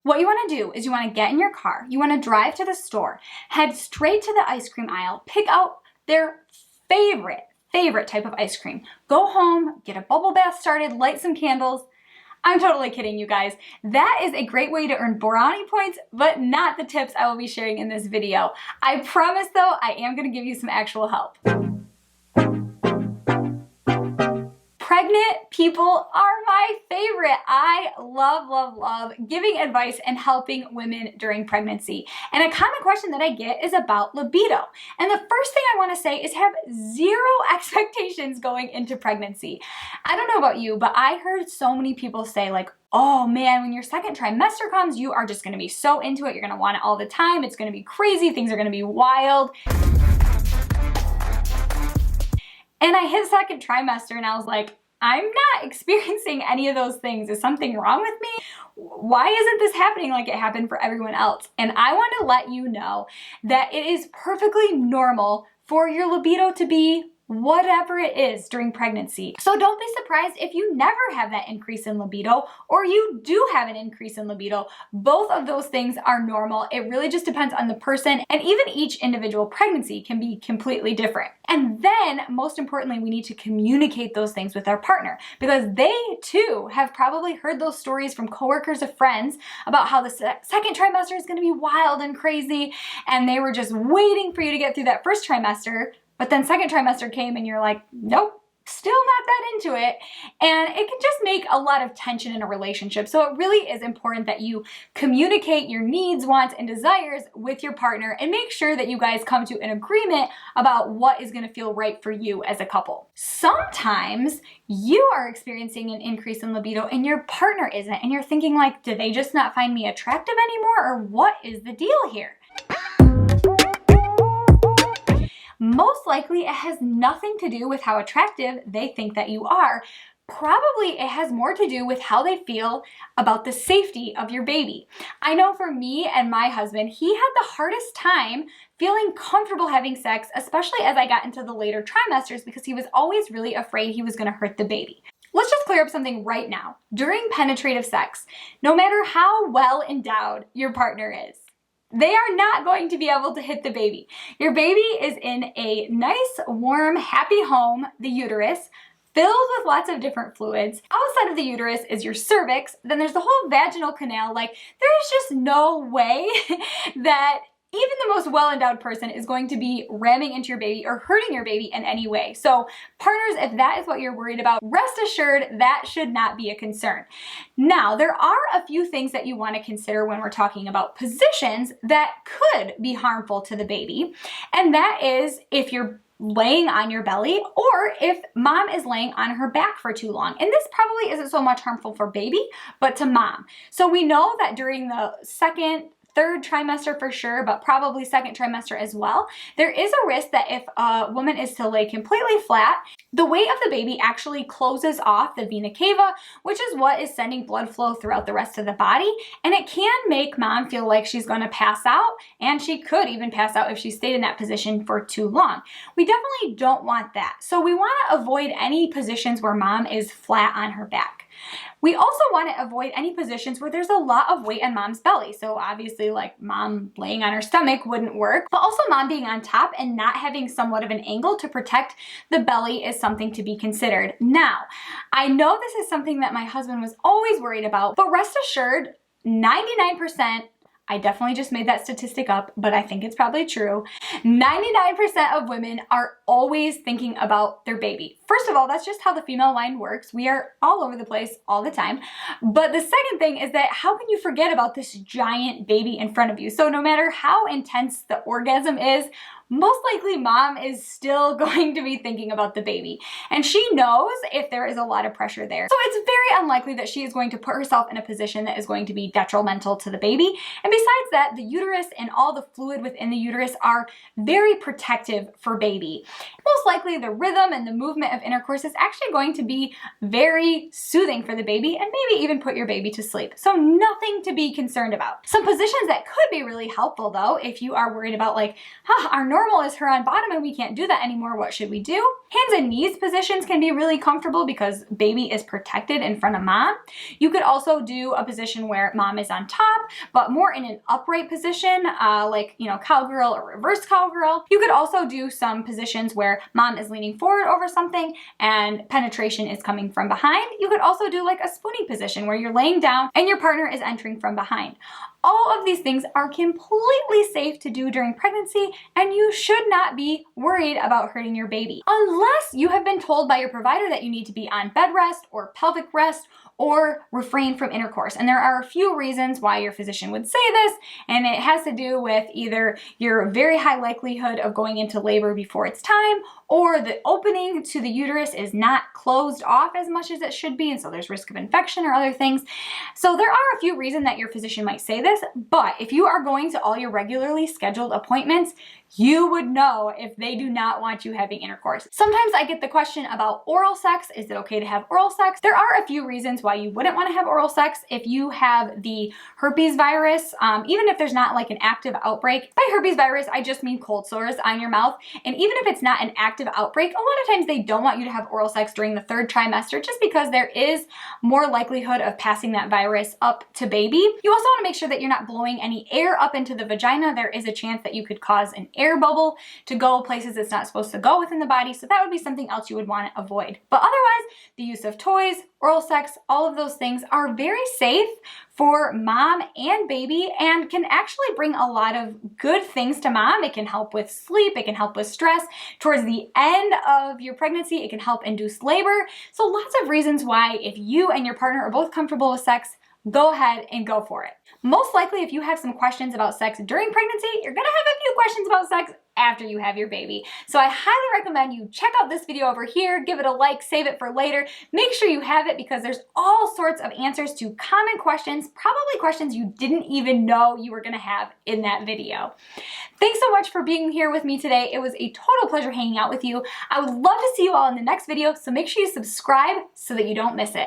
What you want to do is you want to get in your car, you want to drive to the store, head straight to the ice cream aisle, pick out their favorite type of ice cream. Go home, get a bubble bath started, light some candles. I'm totally kidding, you guys. That is a great way to earn brownie points, but not the tips I will be sharing in this video. I promise though, I am going to give you some actual help. Pregnant people are my favorite. I love giving advice and helping women during pregnancy. And a common question that I get is about libido. And the first thing I want to say is have zero expectations going into pregnancy. I don't know about you, but I heard so many people say like, oh man, when your second trimester comes, you are just going to be so into it. You're going to want it all the time. It's going to be crazy. Things are going to be wild. And I hit second trimester and I was like, I'm not experiencing any of those things. Is something wrong with me? Why isn't this happening like it happened for everyone else? And I want to let you know that it is perfectly normal for your libido to be whatever it is during pregnancy. So don't be surprised if you never have that increase in libido or you do have an increase in libido. Both of those things are normal. It really just depends on the person, and even each individual pregnancy can be completely different. And then most importantly, we need to communicate those things with our partner because they too have probably heard those stories from coworkers of friends about how the second trimester is going to be wild and crazy, and they were just waiting for you to get through that first trimester. But then second trimester came and you're like, nope, still not that into it. And it can just make a lot of tension in a relationship. So it really is important that you communicate your needs, wants, and desires with your partner and make sure that you guys come to an agreement about what is going to feel right for you as a couple. Sometimes you are experiencing an increase in libido and your partner isn't. And you're thinking like, do they just not find me attractive anymore? Or what is the deal here? Most likely it has nothing to do with how attractive they think that you are. Probably it has more to do with how they feel about the safety of your baby. I know for me and my husband, he had the hardest time feeling comfortable having sex, especially as I got into the later trimesters because he was always really afraid he was going to hurt the baby. Let's just clear up something right now. During penetrative sex, no matter how well endowed your partner is, they are not going to be able to hit the baby. Your baby is in a nice, warm, happy home, the uterus, filled with lots of different fluids. Outside of the uterus is your cervix. Then there's the whole vaginal canal. Like, there's just no way that even the most well-endowed person is going to be ramming into your baby or hurting your baby in any way. So partners, if that is what you're worried about, rest assured that should not be a concern. Now, there are a few things that you want to consider when we're talking about positions that could be harmful to the baby. And that is if you're laying on your belly or if mom is laying on her back for too long. And this probably isn't so much harmful for baby, but to mom. So we know that during the third trimester for sure, but probably second trimester as well, there is a risk that if a woman is to lay completely flat, the weight of the baby actually closes off the vena cava, which is what is sending blood flow throughout the rest of the body. And it can make mom feel like she's going to pass out, and she could even pass out if she stayed in that position for too long. We definitely don't want that. So we want to avoid any positions where mom is flat on her back. We also want to avoid any positions where there's a lot of weight on mom's belly. So obviously like mom laying on her stomach wouldn't work, but also mom being on top and not having somewhat of an angle to protect the belly is something to be considered. Now, I know this is something that my husband was always worried about, but rest assured, 99%, I definitely just made that statistic up, but I think it's probably true. 99% of women are always thinking about their baby. First of all, that's just how the female line works. We are all over the place all the time. But the second thing is that how can you forget about this giant baby in front of you? So no matter how intense the orgasm is, most likely mom is still going to be thinking about the baby. And she knows if there is a lot of pressure there. So it's very unlikely that she is going to put herself in a position that is going to be detrimental to the baby. And besides that, the uterus and all the fluid within the uterus are very protective for baby. Most likely the rhythm and the movement of intercourse is actually going to be very soothing for the baby and maybe even put your baby to sleep. So nothing to be concerned about. Some positions that could be really helpful though, if you are worried about like, our normal is her on bottom and we can't do that anymore, what should we do? Hands and knees positions can be really comfortable because baby is protected in front of mom. You could also do a position where mom is on top, but more in an upright position, like, cowgirl or reverse cowgirl. You could also do some positions where mom is leaning forward over something and penetration is coming from behind. You could also do like a spooning position where you're laying down and your partner is entering from behind. All of these things are completely safe to do during pregnancy, and you should not be worried about hurting your baby. Unless you have been told by your provider that you need to be on bed rest or pelvic rest or refrain from intercourse. And there are a few reasons why your physician would say this, and it has to do with either your very high likelihood of going into labor before it's time, or the opening to the uterus is not closed off as much as it should be, and so there's risk of infection or other things. So there are a few reasons that your physician might say this, but if you are going to all your regularly scheduled appointments, you would know if they do not want you having intercourse. Sometimes I get the question about oral sex. Is it okay to have oral sex? There are a few reasons why you wouldn't want to have oral sex if you have the herpes virus, even if there's not like an active outbreak. By herpes virus, I just mean cold sores on your mouth. And even if it's not an active outbreak, a lot of times they don't want you to have oral sex during the 3rd trimester just because there is more likelihood of passing that virus up to baby. You also want to make sure that you're not blowing any air up into the vagina. There is a chance that you could cause an air bubble to go places it's not supposed to go within the body. So that would be something else you would want to avoid. But otherwise, the use of toys, oral sex, all of those things are very safe for mom and baby and can actually bring a lot of good things to mom. It can help with sleep, it can help with stress. Towards the end of your pregnancy, it can help induce labor. So lots of reasons why, if you and your partner are both comfortable with sex, go ahead and go for it. Most likely, if you have some questions about sex during pregnancy, you're gonna have a few questions about sex after you have your baby. So I highly recommend you check out this video over here, give it a like, save it for later. Make sure you have it because there's all sorts of answers to common questions, probably questions you didn't even know you were gonna have in that video. Thanks so much for being here with me today. It was a total pleasure hanging out with you. I would love to see you all in the next video, so make sure you subscribe so that you don't miss it.